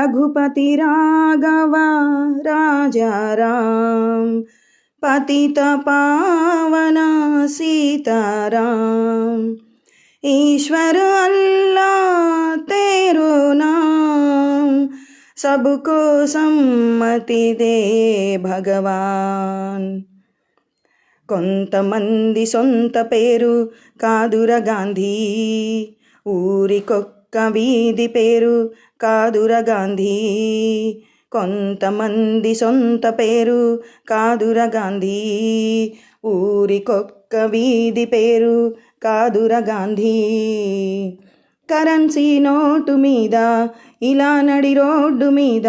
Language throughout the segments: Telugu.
रघुपति राघव राजा राम, पतित पावन सीताराम। ईश्वर अल्लाह तेरो नाम, सबको सम्मति दे भगवान। కొంతమంది సొంత పేరు కాదుర గాంధీ, ఊరికొక్క వీధి పేరు కాదుర గాంధీ. కొంతమంది సొంత పేరు కాదుర గాంధీ, ఊరికొక్క వీధి పేరు కాదుర గాంధీ. కరెన్సీ నోటు మీద ఇలా నడి రోడ్డు మీద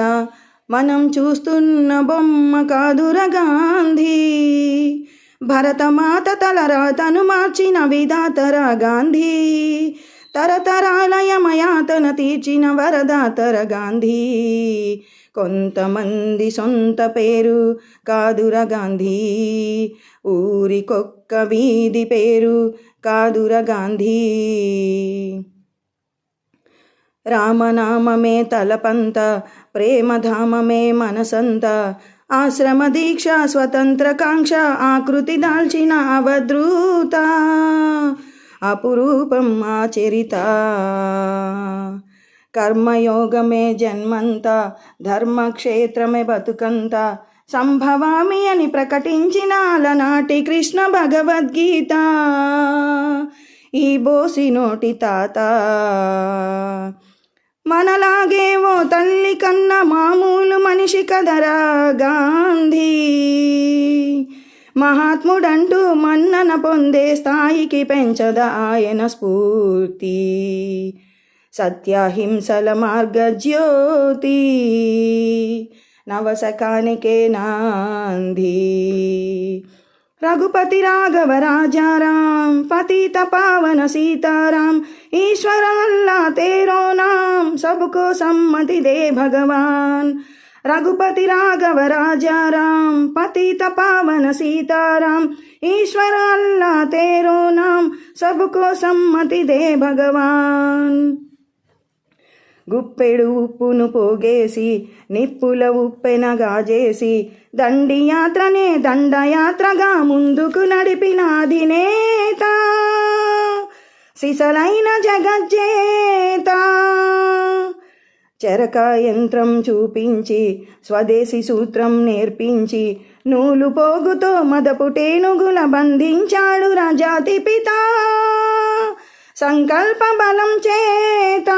మనం చూస్తున్న బొమ్మ కాదుర గాంధీ. భరతమాత తలరాతను మార్చిన విధాతర గాంధీ, తరతరాల యమయాతన తీర్చిన వరదాతర గాంధీ. కొంతమంది సొంత పేరు కాదుర గాంధీ, ఊరికొక్క వీధి పేరు కాదుర గాంధీ. రామనామమే తలపంత, ప్రేమధామమే మనసంత. ఆశ్రమ దీక్ష స్వతంత్ర కాంక్ష ఆకృతి దాల్చిన అవధూత, అపురూపం ఆచరిత. కర్మయోగమే జన్మంత, ధర్మక్షేత్రమే బతుకంత. సంభవామి అని ప్రకటించిన అలనాటి కృష్ణ భగవద్గీత, ఈ బోసి నోటి తాత. మనలాగే ఓ తల్లి కన్న మామూలు మనిషి కదరా గాంధీ. మహాత్ముడంటూ మన్నన పొందే స్థాయికి పెంచద ఆయన స్ఫూర్తి. సత్యాహింసల మార్గజ్యోతి, నవశకానికే నాంది. रघुपति राघव राजा राम, पतित पावन सीताराम। ईश्वर अल्लाह तेरो नाम, सबको सम्मति दे भगवान। रघुपति राघव राजा राम, पतित पावन सीताराम। ईश्वर अल्लाह तेरो नाम, सबको सम्मति दे भगवान। గుప్పెడు ఉప్పును పోగేసి నిప్పుల ఉప్పెనగాజేసి, దండి యాత్రనే దండయాత్రగా ముందుకు నడిపిన అధినేత, సిసలైన జగజ్జేత. చెరక యంత్రం చూపించి స్వదేశీ సూత్రం నేర్పించి, నూలు పోగుతో మదపు టేనుగుల బంధించాడు రాజాతి పిత. సంకల్ప బలం చేత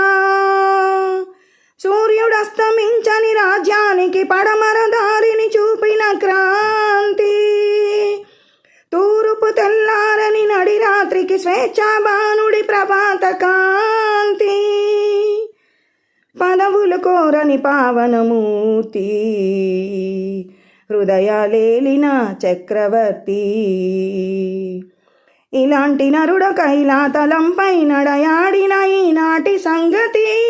సూర్యుడస్తమించని రాజ్యానికి పడమర దారిని చూపిన క్రాంతి. తూర్పు తెల్లారని నడి రాత్రికి స్వేచ్ఛాబానుడి ప్రభాత కాంతి. పదవులు కోరని పావనమూర్తి, హృదయాలేలిన చక్రవర్తి. ఇలాంటి నరుడ కైలాతలంపై నడయాడిన ఈనాటి సంగతి,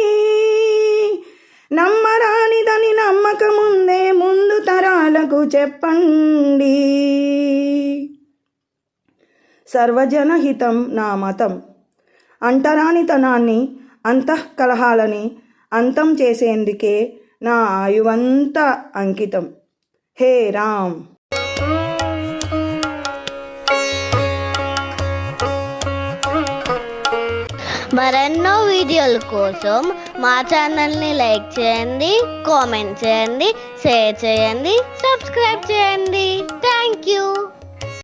నమ్మరానిదని నమ్మకముందే ముందు తరాలకు చెప్పండి. సర్వజనహితం నా మతం. అంటరానితనాన్ని, అంతఃకలహాలని అంతం చేసేందుకే నా ఆయువంతా అంకితం. హే రామ్. మరెన్నో వీడియోల కోసం మా ఛానల్ని లైక్ చేయండి, కామెంట్ చేయండి, షేర్ చేయండి, సబ్స్క్రైబ్ చేయండి. Thank you.